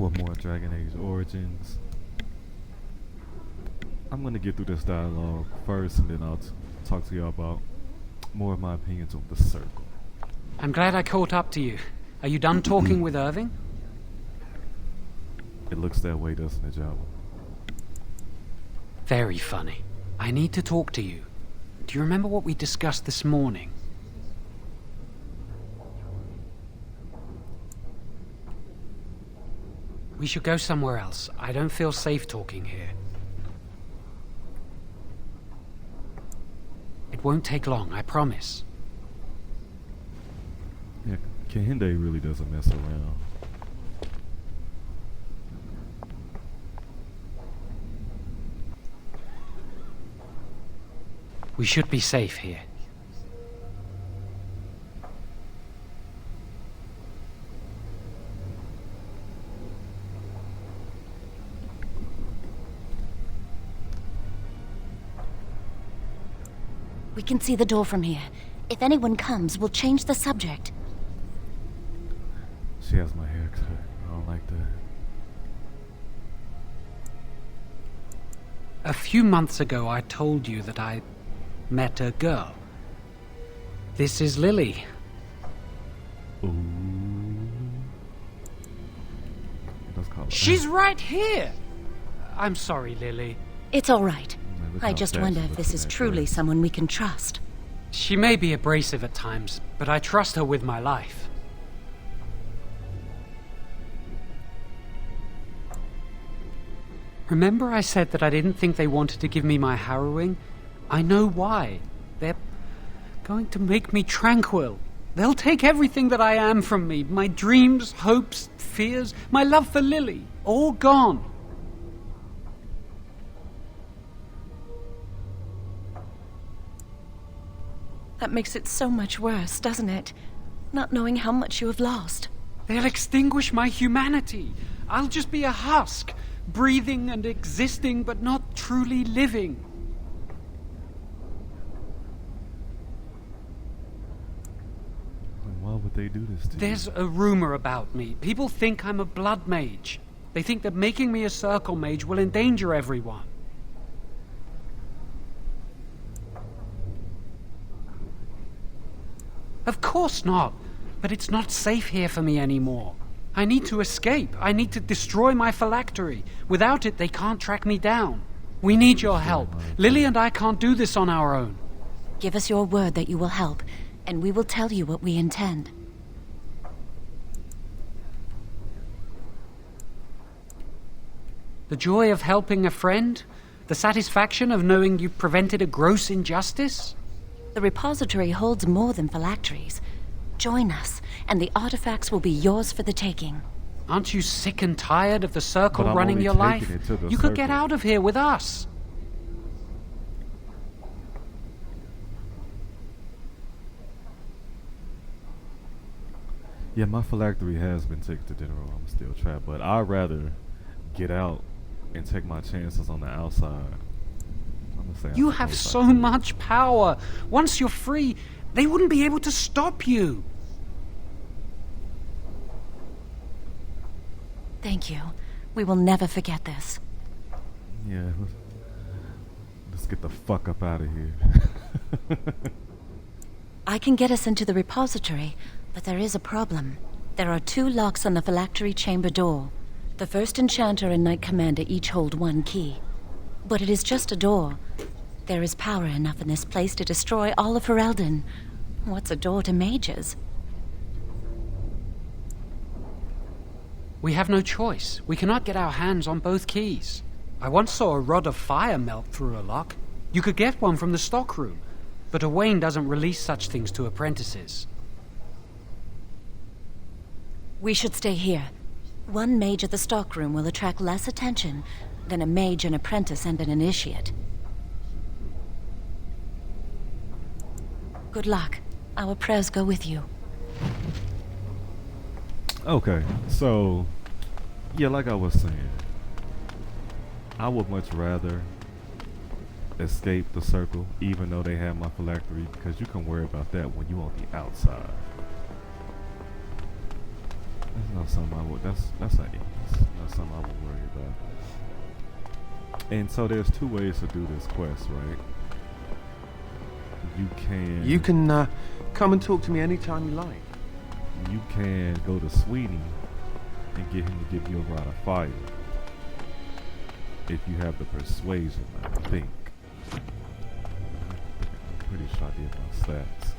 with more Dragon Age Origins. I'm gonna get through this dialogue first, and then I'll talk to y'all about more of my opinions on the circle. I'm glad I caught up to you. Are you done talking with Irving? It looks that way, doesn't it, Java? Very funny. I need to talk to you. Do you remember what we discussed this morning? We should go somewhere else. I don't feel safe talking here. It won't take long, I promise. Yeah, Kehinde really doesn't mess around. We should be safe here. We can see the door from here. If anyone comes, we'll change the subject. She has my hair cut. I don't like that. A few months ago, I told you that I met a girl. This is Lily. Ooh. Let's call her. She's right here! I'm sorry, Lily. It's all right. Look I how just fast wonder she if looks this in is that truly dress. someone we can trust. She may be abrasive at times, but I trust her with my life. Remember I said that I didn't think they wanted to give me my harrowing? I know why. They're going to make me tranquil. They'll take everything that I am from me. My dreams, hopes, fears, my love for Lily. All gone. That makes it so much worse, doesn't it? Not knowing how much you have lost. They'll extinguish my humanity. I'll just be a husk, breathing and existing, but not truly living. Why would they do this to you? There's a rumor about me. People think I'm a blood mage. They think that making me a circle mage will endanger everyone. Of course not. But it's not safe here for me anymore. I need to escape. I need to destroy my phylactery. Without it, they can't track me down. We need your help. Lily and I can't do this on our own. Give us your word that you will help, and we will tell you what we intend. The joy of helping a friend? The satisfaction of knowing you've prevented a gross injustice? The repository holds more than phylacteries. Join us, and the artifacts will be yours for the taking. Aren't you sick and tired of the circle But I'm running only your taking life? it to the You could get circle. out of here with us. Yeah, my phylactery has been taken to General. I'm still trapped, but I'd rather get out and take my chances on the outside. I'm gonna say I'm You have supposed so to. much power. Once you're free, they wouldn't be able to stop you. Thank you. We will never forget this. Yeah, let's get the fuck up out of here. I can get us into the repository, but there is a problem. There are 2 locks on the phylactery chamber door. The first enchanter and knight commander each hold 1 key. But it is just a door. There is power enough in this place to destroy all of Ferelden. What's a door to mages? We have no choice. We cannot get our hands on both keys. I once saw a rod of fire melt through a lock. You could get one from the stockroom, but Owain doesn't release such things to apprentices. We should stay here. 1 mage at the stockroom will attract less attention than a mage, an apprentice, and an initiate. Good luck. Our prayers go with you. Okay, so yeah, like I was saying, I would much rather escape the circle, even though they have my phylactery, because you can worry about that when you on the outside. There's no not something I would. That's an ease. Not something I would worry about. And so there's two ways to do this quest, right? You can come and talk to me anytime you like. You can go to Sweeney and get him to give you a rod of fire. If you have the persuasion, I think. I'm pretty sure I did my stats.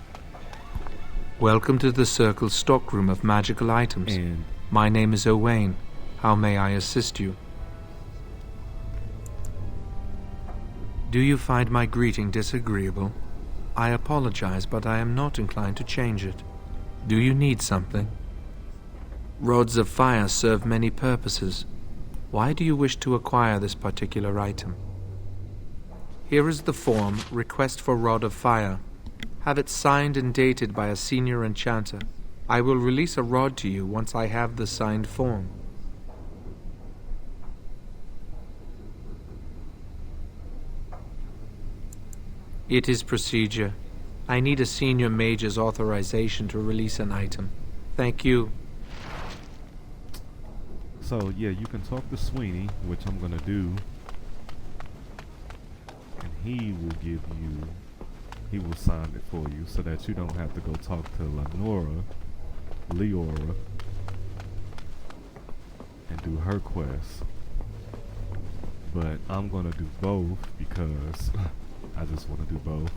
Welcome to the Circle's stockroom of magical items. And My name is Owain. How may I assist you? Do you find my greeting disagreeable? I apologize, but I am not inclined to change it. Do you need something? Rods of fire serve many purposes. Why do you wish to acquire this particular item? Here is the form, Request for Rod of Fire. Have it signed and dated by a senior enchanter. I will release a rod to you once I have the signed form. It is procedure. I need a senior mage's authorization to release an item. Thank you. so yeah, you can talk to Sweeney, which I'm gonna do, and he will sign it for you, so that you don't have to go talk to Leora, and do her quest. But I'm gonna do both because I just want to do both,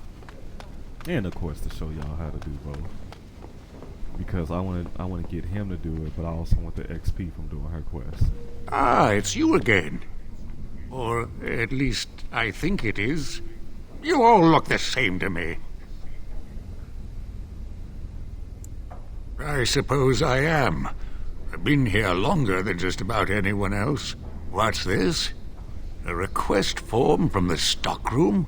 and of course to show y'all how to do both. Because I want to get him to do it, but I also want the XP from doing her quest. Ah, it's you again. Or at least I think it is. You all look the same to me. I suppose I am. I've been here longer than just about anyone else. What's this? A request form from the stockroom?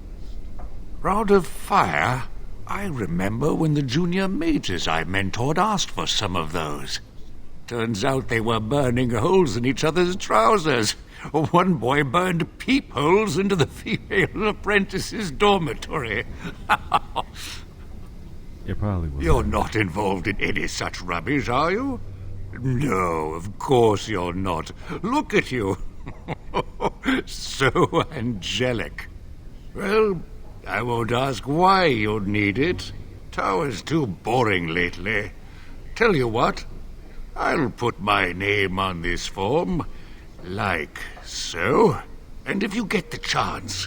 Rod of Fire? I remember when the junior mages I mentored asked for some of those. Turns out they were burning holes in each other's trousers. One boy burned peepholes into the female apprentice's dormitory. It probably was. You're not involved in any such rubbish, are you? No, of course you're not. Look at you. So angelic. Well, I won't ask why you'd need it. Tower's too boring lately. Tell you what, I'll put my name on this form, like so. And if you get the chance,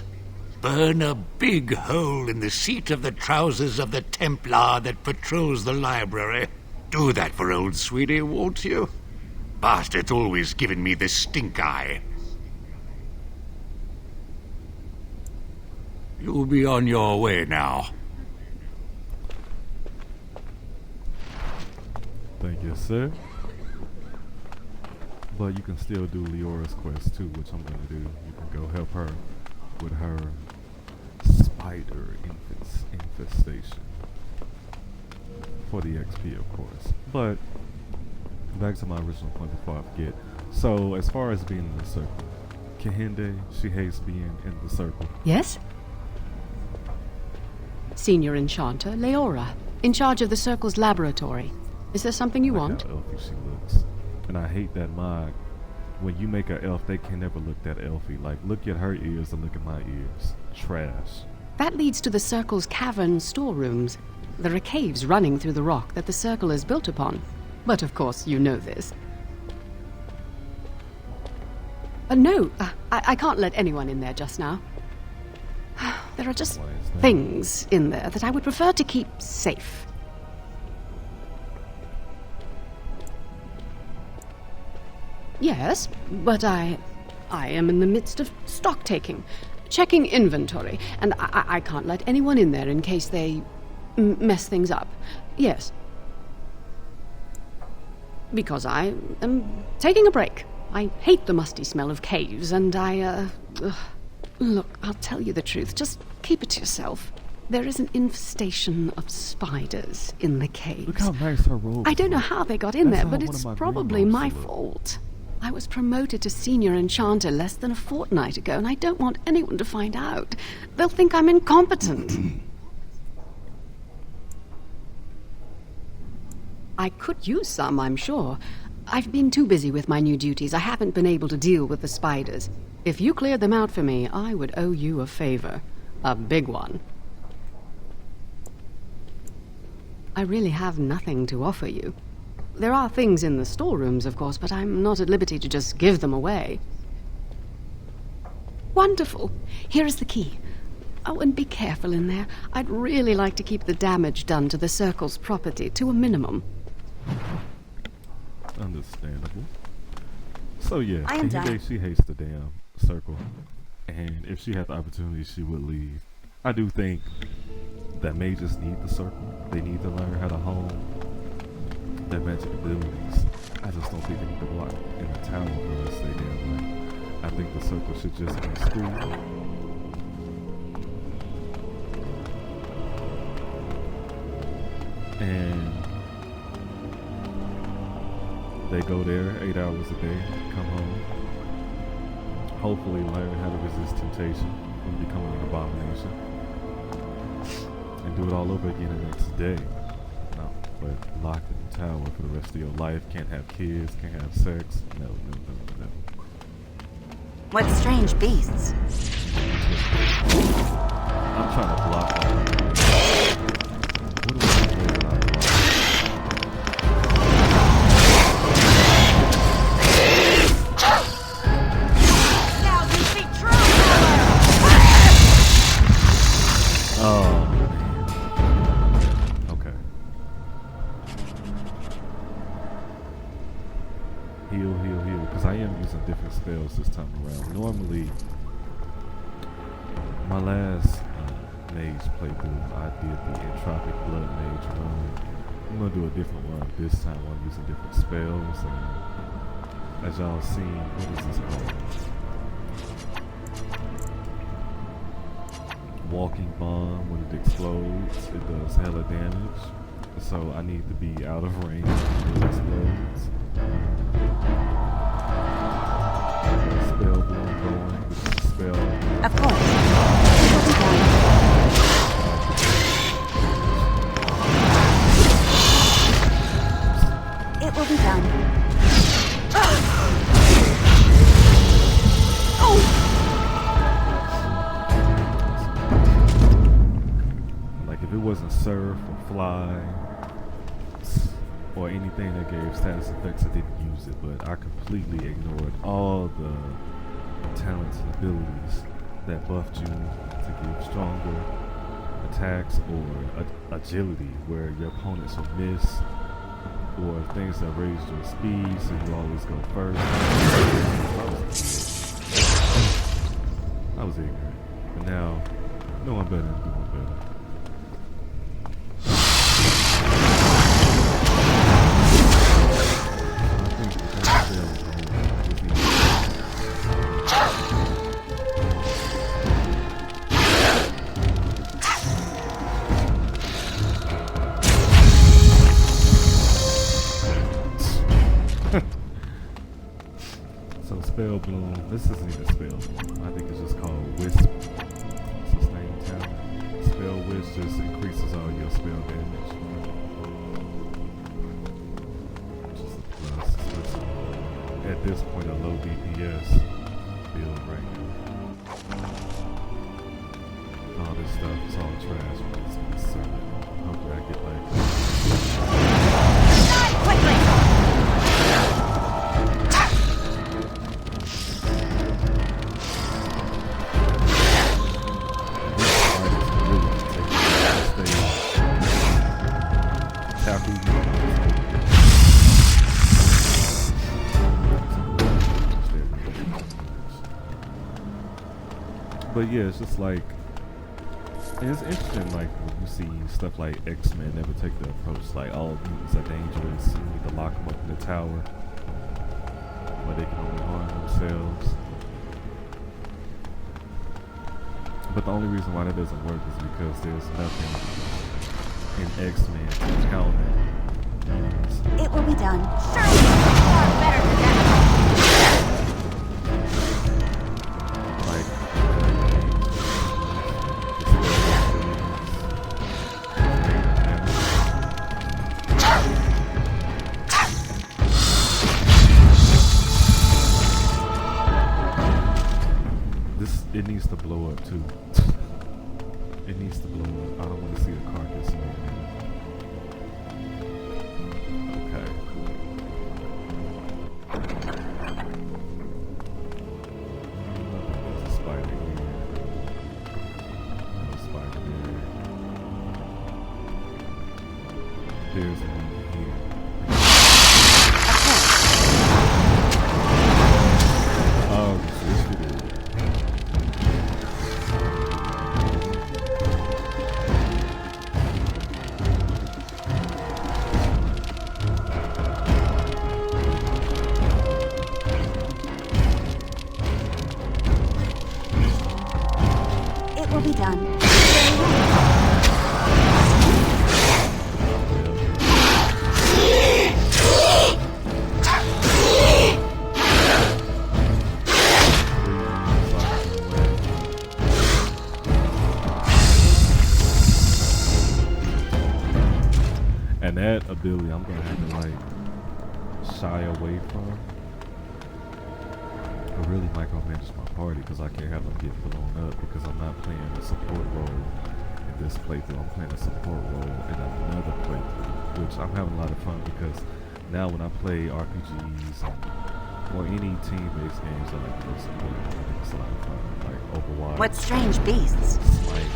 burn a big hole in the seat of the trousers of the Templar that patrols the library. Do that for old Sweeney, won't you? Bastard's always giving me the stink eye. You'll be on your way now. Thank you, sir. But you can still do Leora's quest too, which I'm gonna do. You can go help her with her spider infestation for the XP, of course. But back to my original point before I forget. So as far as being in the circle, Kehinde, she hates being in the circle. Yes? Senior Enchanter Leora, in charge of the Circle's laboratory. Is there something you want? How elfy she looks. And I hate that mod. When you make an elf, they can never look that elfy. Like, look at her ears and look at my ears. Trash. That leads to the Circle's cavern storerooms. There are caves running through the rock that the Circle is built upon. But of course, you know this. No, I can't let anyone in there just now. There are just Why is that? things in there that I would prefer to keep safe. Yes, but I am in the midst of stock taking, checking inventory, and I can't let anyone in there in case they mess things up. Yes. Because I am taking a break. I hate the musty smell of caves, and Look, I'll tell you the truth. Just keep it to yourself. There is an infestation of spiders in the caves. Look how nice her robe I don't know is. how they got in That's there, how but one it's of my probably green my robes look. fault. I was promoted to senior enchanter less than a fortnight ago, and I don't want anyone to find out. They'll think I'm incompetent. I could use some, I'm sure. I've been too busy with my new duties. I haven't been able to deal with the spiders. If you cleared them out for me, I would owe you a favor. A big one. I really have nothing to offer you. There are things in the storerooms, of course, but I'm not at liberty to just give them away. Wonderful. Here is the key. Oh, and be careful in there. I'd really like to keep the damage done to the Circle's property to a minimum. Understandable. So yeah, I am done. she hates the damn Circle, and if she had the opportunity, she would leave. I do think that mages need the Circle. They need to learn how to hone their magic abilities. I just don't think they need to block in the tower for the rest of their damn life. I think the Circle should just be school. And they go there 8 hours a day, come home, hopefully learn how to resist temptation from becoming an abomination, and do it all over again the next day. No, but locked in the tower for the rest of your life, can't have kids, can't have sex, no. What strange beasts. I'm trying to block that. What do I do when I block? Oh, man. Okay. Heal. Because I am using different spells this time around. Normally, my last Mage playthrough, I did the Entropic Blood Mage run. I'm going to do a different one this time. I'm using different spells. And as y'all seen, what is this called? Walking bomb. When it explodes, it does hella damage. So I need to be out of range when it explodes. Spell blown going, which is a spell. Of course. It will be done. Like if it wasn't surf or fly or anything that gave status effects, I didn't use it, but I completely ignored all the talents and abilities that buffed you to give stronger attacks or agility, where your opponents will miss, or things that raise your speed so you always go first. I was ignorant, but now knowing better and doing better. So Spell Bloom, this isn't even Spell Bloom. I think it's just called Wisp. Sustain talent. Spell Wisp just increases all your spell damage. Just a plus. It's at this point a low DPS build right now. All this stuff is all trash when it's concerned. Hopefully I get like Quickly! But yeah, it's just like, and it's interesting, like when you see stuff like X-Men never take the approach like all mutants are dangerous, you need to lock them up in the tower where they can only harm themselves. But the only reason why that doesn't work is because there's nothing in X-Men to counter mutants. It will be done. Surely far better than that. It needs to blow up too. It needs to blow up. I don't want to see the carcass in there. Okay. There's a spider here. No spider there. There's one here. Oh, this is good. It will be done. And that ability I'm gonna have to like shy away from. I really micromanage my party because I can't have them get blown up because I'm not playing a support role in this playthrough. I'm playing a support role in another playthrough, which I'm having a lot of fun because now when I play RPGs or any team-based games, I like to play support. I think it's a lot of fun, like Overwatch. What strange beasts? Smite.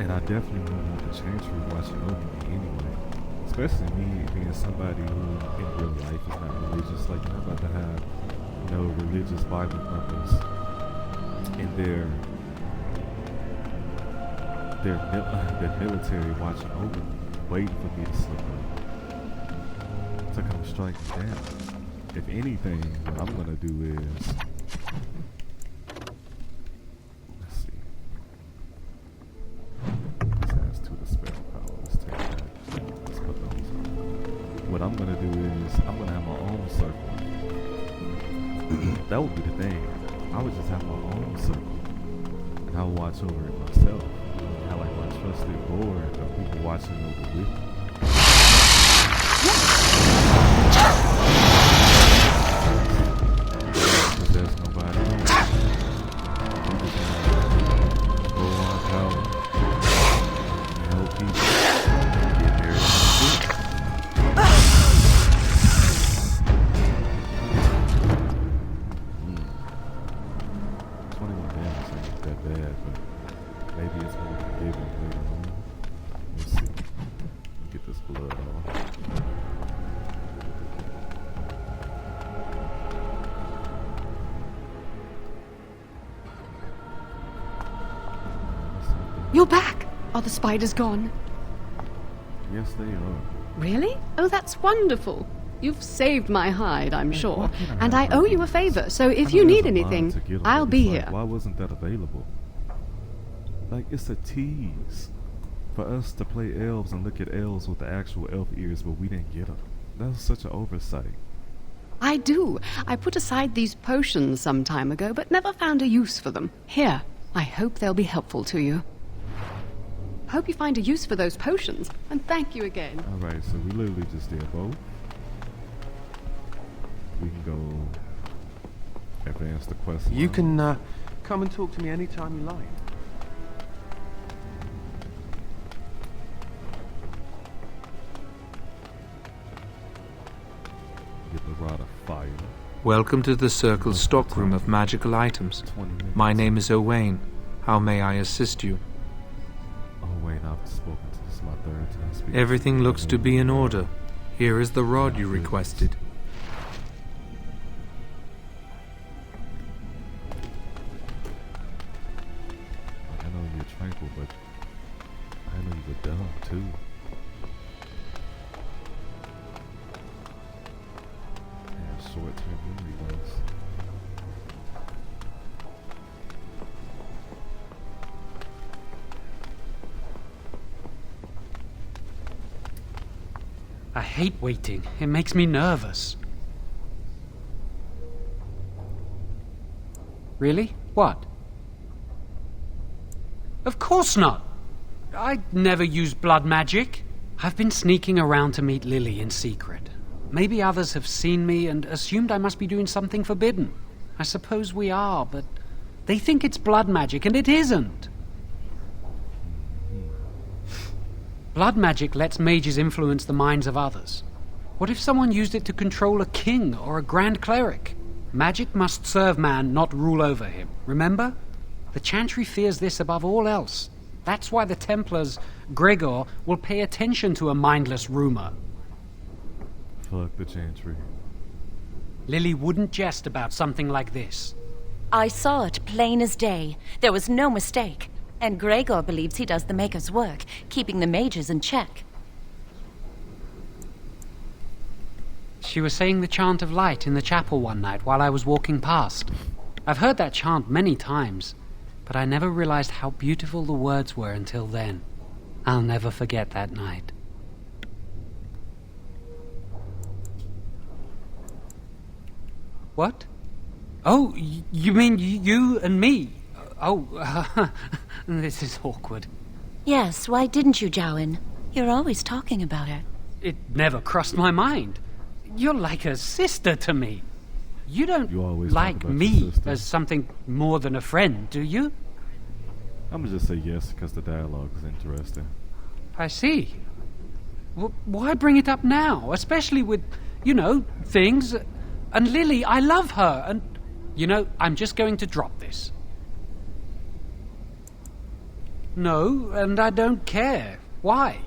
And I definitely wouldn't want the Chantry watching over me anyway. Especially me being somebody who in real life is not religious. Like, you're not about to have, you know, religious Bible thumpers in their military watching over me, waiting for me to slip up, to come strike me down. If anything, what I'm gonna do is, let's see. This has 2 to spell power. Let's take that. Let's put those on. What I'm gonna do is, I'm gonna have my own circle. That would be the thing. I would just have my own circle, and I would watch over it myself. I like my trusted board of people watching over with me. Because there's nobody else. We just go on power and help people get married and shit. 21 damage ain't that bad, but maybe it's more forgiving later on. Let's see. Get this blood off. You're back! Are the spiders gone? Yes, they are. Really? Oh, that's wonderful. You've saved my hide, I'm Like, sure. why can't And have I owe one you of a these? favor, so I if know you there's need a line anything, to get 'em, I'll but be it's like, here. why wasn't that available? Like, it's a tease for us to play elves and look at elves with the actual elf ears, but we didn't get them. That was such an oversight. I do. I put aside these potions some time ago, but never found a use for them. Here, I hope they'll be helpful to you. Hope you find a use for those potions, and thank you again. Alright, so we literally just did both. We can go advance the quest You line. can come and talk to me anytime you like. Get the rod of fire. Welcome to the Circle's stockroom of magical items. 20 minutes. My name is Owain. How may I assist you? Oh wait, I've spoken to this is my third time speaking. Everything looks to be in order. Here is the rod you requested. I know you're tranquil, but I know you were dumb too. Yeah, short-term memory loss. I hate waiting. It makes me nervous. Really? What? Of course not. I never use blood magic. I've been sneaking around to meet Lily in secret. Maybe others have seen me and assumed I must be doing something forbidden. I suppose we are, but they think it's blood magic, and it isn't. Blood magic lets mages influence the minds of others. What if someone used it to control a king or a grand cleric? Magic must serve man, not rule over him. Remember? The Chantry fears this above all else. That's why the Templars, Gregor, will pay attention to a mindless rumor. Fuck the Chantry. Lily wouldn't jest about something like this. I saw it plain as day. There was no mistake. And Gregor believes he does the Maker's work, keeping the mages in check. She was saying the chant of light in the chapel one night while I was walking past. I've heard that chant many times, but I never realized how beautiful the words were until then. I'll never forget that night. What? Oh, you mean you and me? Oh, this is awkward. Yes, why didn't you, Jowan? You're always talking about her. It never crossed my mind. You're like a sister to me. You don't You always talk like about your me sister. as something more than a friend, do you? I'm gonna just say yes because the dialogue is interesting. I see. Why bring it up now? Especially with, things. And Lily, I love her. And, I'm just going to drop this. No, and I don't care. Why?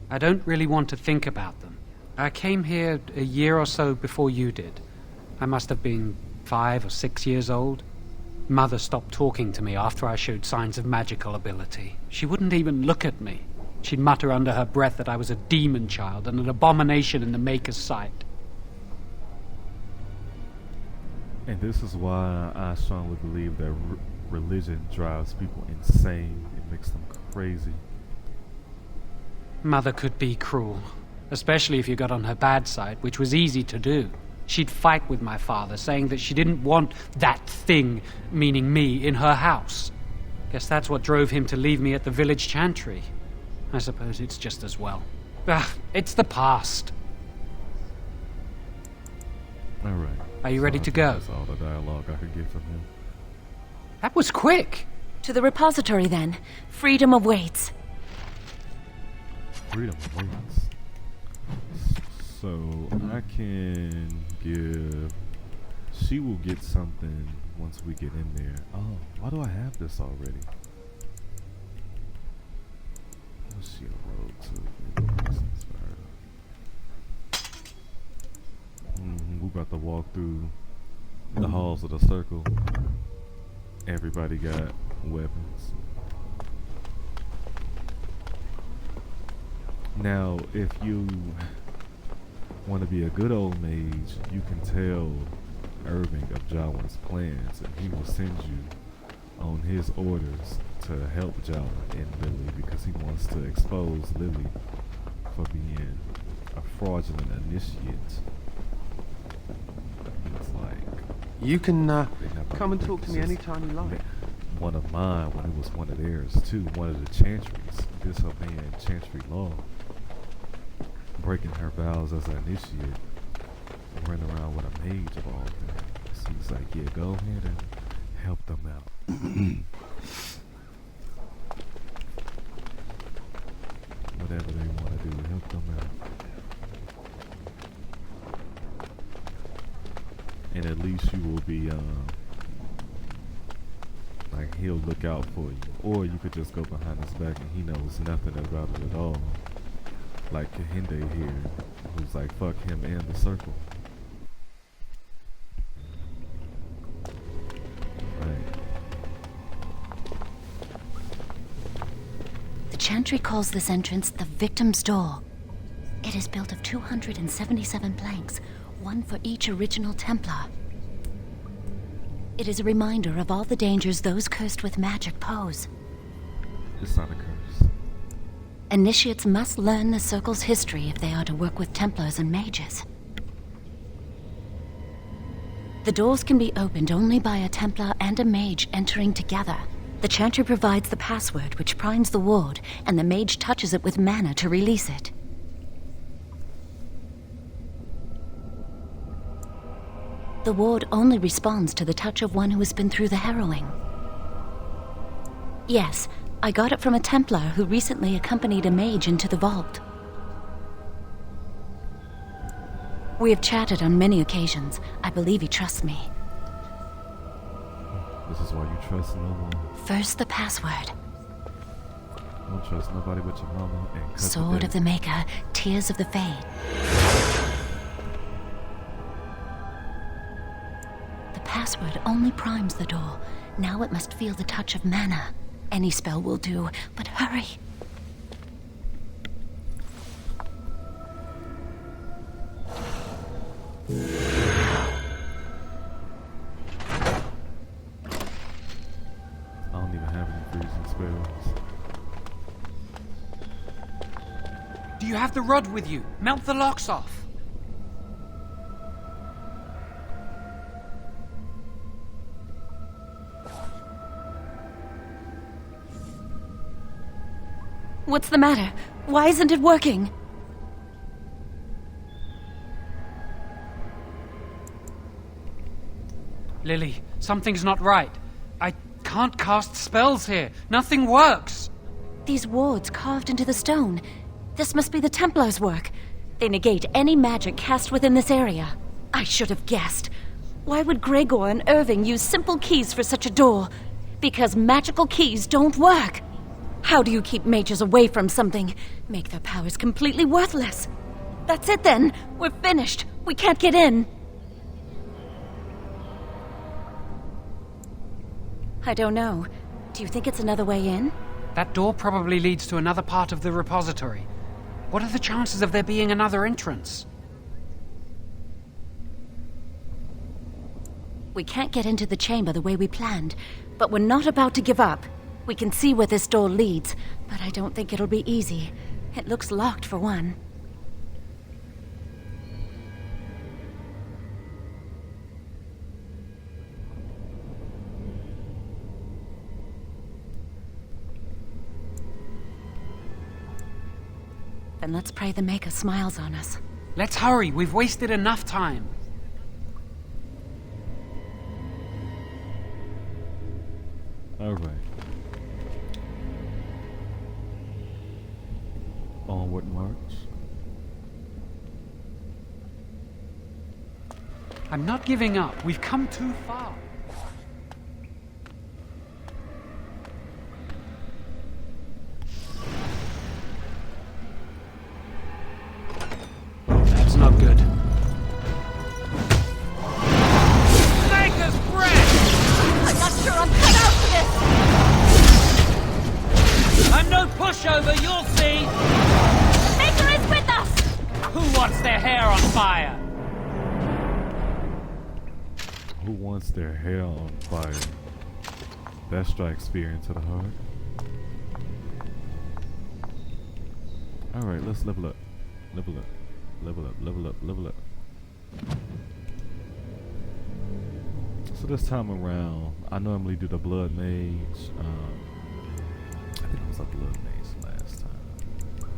I don't really want to think about them. I came here a year or so before you did. I must have been 5 or 6 years old. Mother stopped talking to me after I showed signs of magical ability. She wouldn't even look at me. She'd mutter under her breath that I was a demon child and an abomination in the Maker's sight. And this is why I strongly believe that religion drives people insane. It makes them crazy. Mother could be cruel, especially if you got on her bad side, which was easy to do. She'd fight with my father, saying that she didn't want that thing, meaning me, in her house. Guess that's what drove him to leave me at the village chantry. I suppose it's just as well. It's the past. All right. Are you ready to go? That's all the dialogue I could get from him. That was quick. To the repository, then. Freedom awaits. Freedom waits. So I can give. She will get something once we get in there. Oh, why do I have this already? What's she a rogue to? We about to walk through the halls of the circle. Everybody got weapons. Now, if you want to be a good old mage, you can tell Irving of Jawan's plans, and he will send you on his orders to help Jawan and Lily because he wants to expose Lily for being a fraudulent initiate. It's like You can they never come and talk to me just anytime you like. one of mine when it was one of theirs too. One of the chantries disobeying chantry law, breaking her vows as an initiate, running around with a mage of all things. He's like, yeah, go ahead and help them out. What whatever they want to do. Help them out. And at least you will be, like, he'll look out for you. Or you could just go behind his back and he knows nothing about it at all. Like Kahinde here, who's like, fuck him and the circle. Right. The Chantry calls this entrance the Victim's Door. It is built of 277 planks, one for each original Templar. It is a reminder of all the dangers those cursed with magic pose. It's not a curse. Initiates must learn the Circle's history if they are to work with Templars and Mages. The doors can be opened only by a Templar and a Mage entering together. The Chantry provides the password, which primes the ward, and the Mage touches it with mana to release it. The ward only responds to the touch of one who has been through the harrowing. Yes, I got it from a Templar who recently accompanied a Mage into the vault. We have chatted on many occasions. I believe he trusts me. This is why you trust no one. First, the password. Don't trust nobody but your mama and cut Sword of the Maker, Tears of the Fade. The password only primes the door. Now it must feel the touch of mana. Any spell will do, but hurry. I don't even have any freezing spells. Do you have the rod with you? Melt the locks off. What's the matter? Why isn't it working? Lily, something's not right. I can't cast spells here. Nothing works. These wards carved into the stone. This must be the Templars' work. They negate any magic cast within this area. I should have guessed. Why would Gregor and Irving use simple keys for such a door? Because magical keys don't work. How do you keep mages away from something? Make their powers completely worthless. That's it then. We're finished. We can't get in. I don't know. Do you think it's another way in? That door probably leads to another part of the repository. What are the chances of there being another entrance? We can't get into the chamber the way we planned, but we're not about to give up. We can see where this door leads, but I don't think it'll be easy. It looks locked for one. Then let's pray the Maker smiles on us. Let's hurry. We've wasted enough time. All right. Onward march. I'm not giving up. We've come too far. That's not good. Maker's breath! I'm not sure I'm cut out for this! I'm no pushover, you'll see! Maker is with us! Who wants their hair on fire? Who wants their hair on fire? That strikes fear into the heart. Alright, let's level up. Level up. Level up, level up, level up. So this time around, I normally do the Blood Mage. I think it was a Blood Mage last time.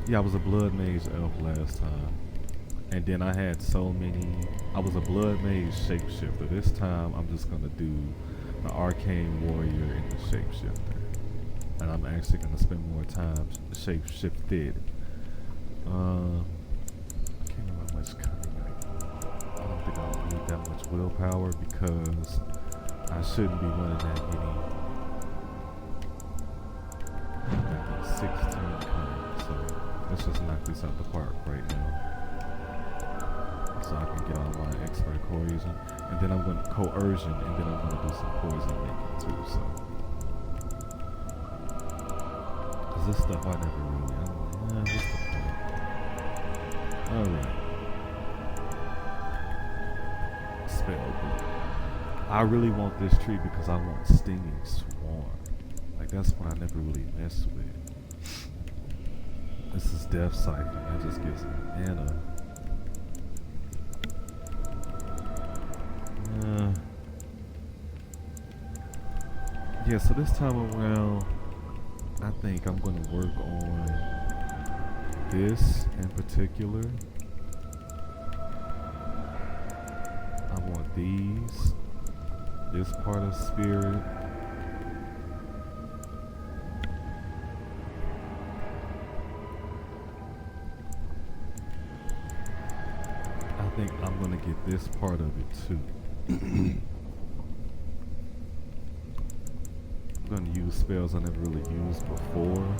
Yeah, I was a Blood Mage elf last time. And then I had so many. I was a Blood Mage shapeshifter. This time I'm just gonna do the Arcane Warrior and the Shapeshifter. and I'm actually gonna spend more time shape shifted. I can't remember how much cunning I don't think I'll need that much willpower because I shouldn't be running that many. I got 16 cunning, so let's just knock this out the park right now. So I can get all my expert coercion, and then I'm going to coercion, and then I'm going to do some poison making too. So, cause this stuff I never really, I'm like, what's the point? All right, spell book. I really want this tree because I want stinging swarm. Like that's what I never really mess with. This is death siphon. That just gives me mana. Yeah, so this time around, I think I'm going to work on this in particular. I want this part of spirit. I think I'm going to get this part of it too. I'm going to use spells I never really used before.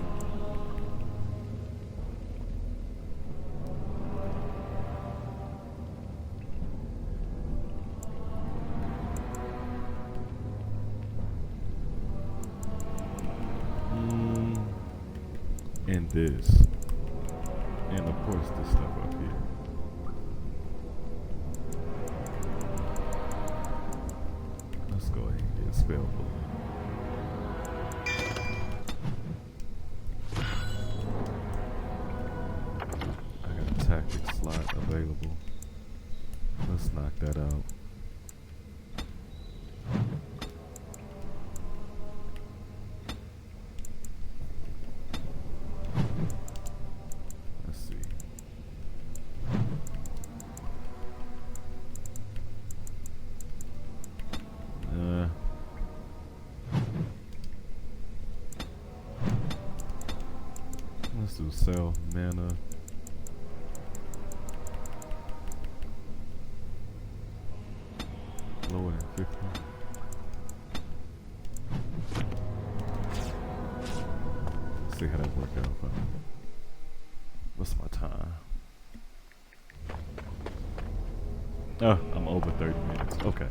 And this. And of course this stuff up here. Let's go ahead and get spell book. Tactics slot available. Let's knock that out. Let's see. Let's do self mana. Lower than 50. Let's see how that worked out for me. What's my time? Oh, I'm over 30 minutes. Okay.